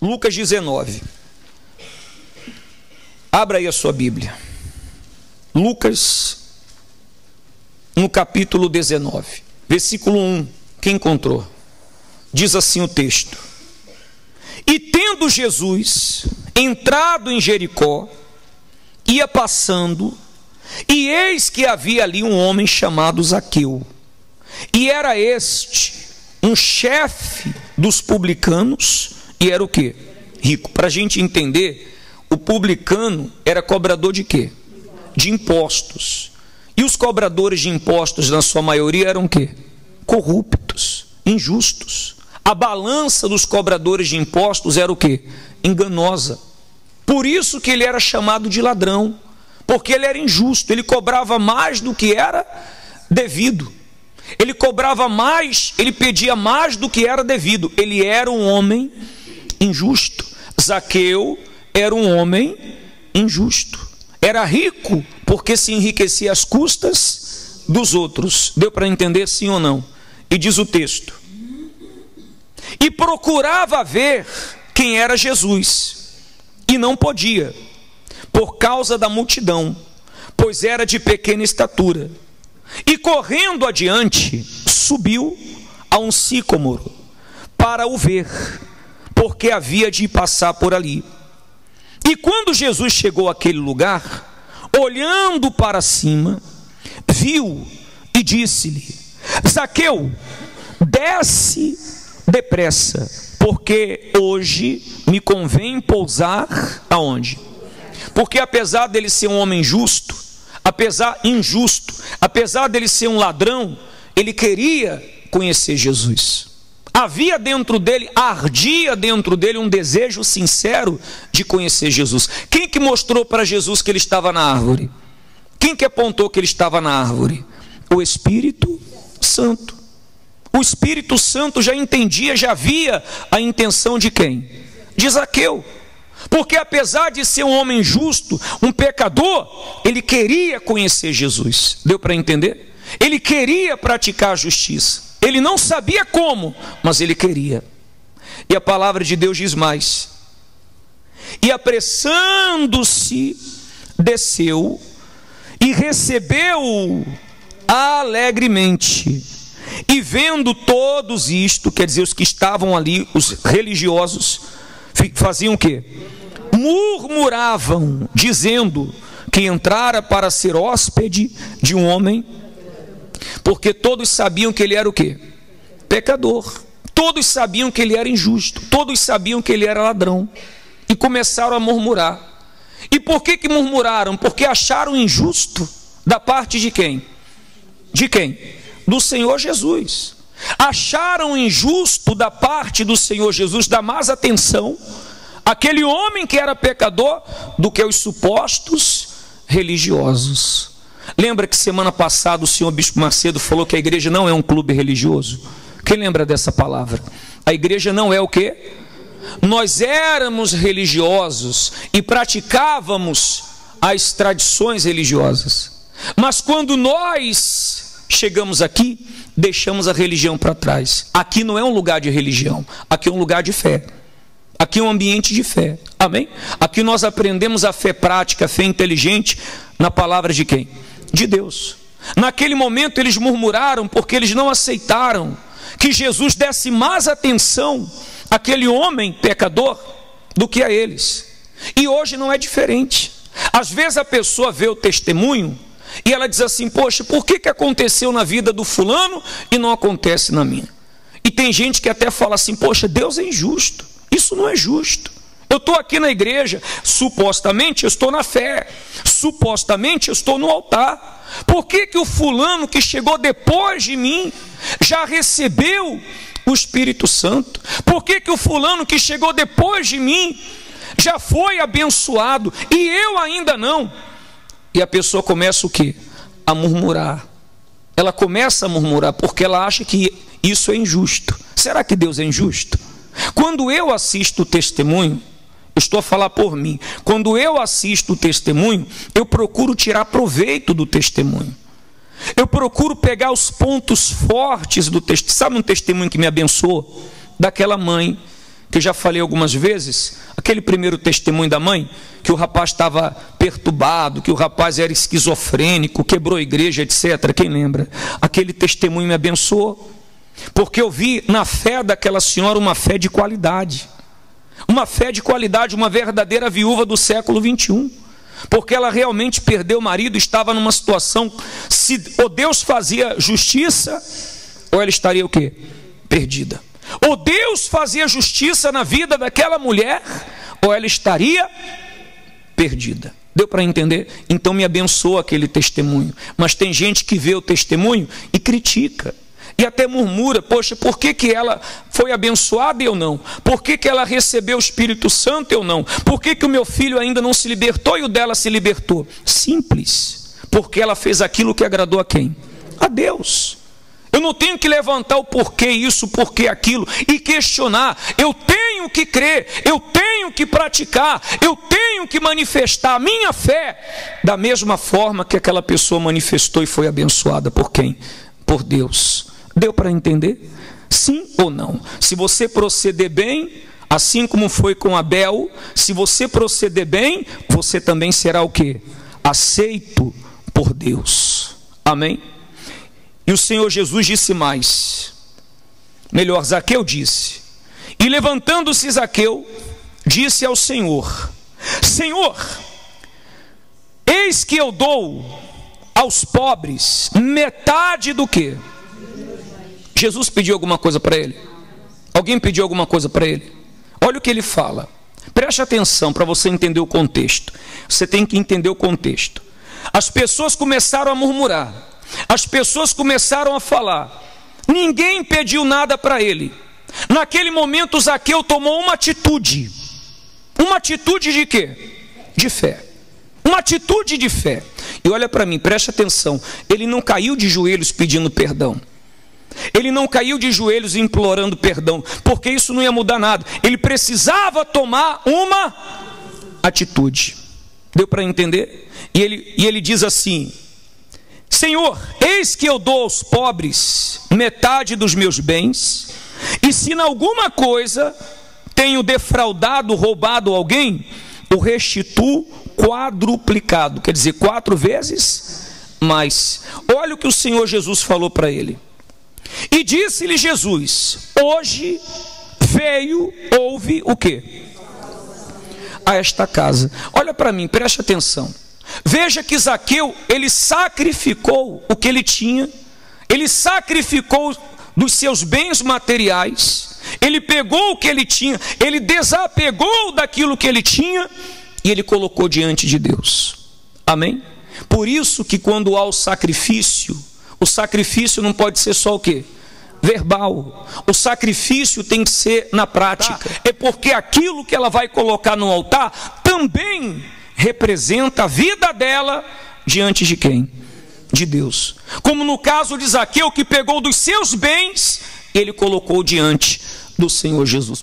Lucas 19. Abra aí a sua Bíblia. Lucas, no capítulo 19, versículo 1. Quem encontrou? Diz assim o texto: E tendo Jesus entrado em Jericó, ia passando, e eis que havia ali um homem chamado Zaqueu, e era este um chefe dos publicanos, e era o quê? Rico. Para a gente entender, o publicano era cobrador de quê? De impostos. E os cobradores de impostos, na sua maioria, eram o quê? Corruptos, injustos. A balança dos cobradores de impostos era o quê? Enganosa. Por isso que ele era chamado de ladrão, porque ele era injusto, ele cobrava mais do que era devido. Ele cobrava mais, ele pedia mais do que era devido. Ele era um homem injusto. Zaqueu era um homem injusto. Era rico porque se enriquecia às custas dos outros. Deu para entender, sim ou não? E diz o texto: e procurava ver quem era Jesus, e não podia, por causa da multidão, pois era de pequena estatura. E correndo adiante, subiu a um sicômoro para o ver, porque havia de passar por ali. E quando Jesus chegou àquele lugar, olhando para cima, viu e disse-lhe: Zaqueu, desce depressa, porque hoje me convém pousar aonde? Porque apesar dele ser um homem justo, apesar dele ser um ladrão, ele queria conhecer Jesus. Havia dentro dele, ardia dentro dele um desejo sincero de conhecer Jesus. Quem que mostrou para Jesus que ele estava na árvore? Quem que apontou que ele estava na árvore? O Espírito Santo. O Espírito Santo já entendia, já via a intenção de quem? De Zaqueu. Porque apesar de ser um homem justo, um pecador, ele queria conhecer Jesus. Deu para entender? Ele queria praticar a justiça. Ele não sabia como, mas ele queria. E a palavra de Deus diz mais: e apressando-se, desceu e recebeu-o alegremente. E vendo todos isto, quer dizer, os que estavam ali, os religiosos, faziam o quê? Murmuravam, dizendo que entrara para ser hóspede de um homem, porque todos sabiam que ele era o quê? Pecador. Todos sabiam que ele era injusto, todos sabiam que ele era ladrão, e começaram a murmurar. E por que murmuraram? Porque acharam injusto da parte de quem? De quem? Do Senhor Jesus. Acharam injusto da parte do Senhor Jesus dar mais atenção àquele homem que era pecador do que os supostos religiosos. Lembra que semana passada o senhor Bispo Macedo falou que a igreja não é um clube religioso? Quem lembra dessa palavra? A igreja não é o quê? Nós éramos religiosos e praticávamos as tradições religiosas, mas quando nós chegamos aqui, deixamos a religião para trás. Aqui não é um lugar de religião, aqui é um lugar de fé. Aqui é um ambiente de fé, amém? Aqui nós aprendemos a fé prática, a fé inteligente, na palavra de quem? De Deus. Naquele momento eles murmuraram porque eles não aceitaram que Jesus desse mais atenção àquele homem pecador do que a eles. E hoje não é diferente. Às vezes a pessoa vê o testemunho e ela diz assim: poxa, por que aconteceu na vida do fulano e não acontece na minha? E tem gente que até fala assim: poxa, Deus é injusto. Isso não é justo. Eu estou aqui na igreja, supostamente eu estou na fé, supostamente eu estou no altar. Por que o fulano que chegou depois de mim já recebeu o Espírito Santo? Por que o fulano que chegou depois de mim já foi abençoado e eu ainda não? E a pessoa começa o quê? A murmurar. Ela começa a murmurar porque ela acha que isso é injusto. Será que Deus é injusto? Quando eu assisto o testemunho, eu estou a falar por mim, quando eu assisto o testemunho, eu procuro tirar proveito do testemunho. Eu procuro pegar os pontos fortes do testemunho. Sabe um testemunho que me abençoou? Daquela mãe que eu já falei algumas vezes, aquele primeiro testemunho da mãe, que o rapaz estava perturbado, que o rapaz era esquizofrênico, quebrou a igreja, etc. Quem lembra? Aquele testemunho me abençoou, porque eu vi na fé daquela senhora uma fé de qualidade. Uma fé de qualidade, uma verdadeira viúva do século 21. Porque ela realmente perdeu o marido, estava numa situação, se ou Deus fazia justiça, ou ela estaria o quê? Perdida. Ou Deus fazia justiça na vida daquela mulher, ou ela estaria perdida. Deu para entender? Então me abençoa aquele testemunho. Mas tem gente que vê o testemunho e critica. E até murmura, poxa, por que ela foi abençoada e eu não? Por que ela recebeu o Espírito Santo e eu não? Por que o meu filho ainda não se libertou e o dela se libertou? Simples, porque ela fez aquilo que agradou a quem? A Deus. Eu não tenho que levantar o porquê isso, porquê aquilo, e questionar. Eu tenho que crer, eu tenho que praticar, eu tenho que manifestar a minha fé da mesma forma que aquela pessoa manifestou e foi abençoada por quem? Por Deus. Deu para entender? Sim ou não? Se você proceder bem, assim como foi com Abel, se você proceder bem, você também será o quê? Aceito por Deus. Amém? E o Senhor Jesus disse mais. Melhor, Zaqueu disse. E levantando-se Zaqueu, disse ao Senhor: Senhor, eis que eu dou aos pobres metade do quê? Jesus pediu alguma coisa para ele? Alguém pediu alguma coisa para ele? Olha o que ele fala. Preste atenção para você entender o contexto. Você tem que entender o contexto. As pessoas começaram a murmurar. As pessoas começaram a falar. Ninguém pediu nada para ele. Naquele momento Zaqueu tomou uma atitude. Uma atitude de quê? De fé. Uma atitude de fé. E olha para mim, preste atenção. Ele não caiu de joelhos pedindo perdão. Ele não caiu de joelhos implorando perdão, porque isso não ia mudar nada. Ele precisava tomar uma atitude. Deu para entender? E ele diz assim: Senhor, eis que eu dou aos pobres metade dos meus bens, e se em alguma coisa tenho defraudado, roubado alguém, o restituo quadruplicado, quer dizer, 4 vezes mais. Olha o que o Senhor Jesus falou para ele. E disse-lhe Jesus: hoje houve o quê? A esta casa. Olha para mim, preste atenção. Veja que Zaqueu, ele sacrificou o que ele tinha, ele sacrificou dos seus bens materiais, ele pegou o que ele tinha, ele desapegou daquilo que ele tinha e ele colocou diante de Deus. Amém? Por isso que quando há o sacrifício não pode ser só o quê? Verbal. O sacrifício tem que ser na prática. É porque aquilo que ela vai colocar no altar também representa a vida dela diante de quem? De Deus. Como no caso de Zaqueu, que pegou dos seus bens, ele colocou diante do Senhor Jesus.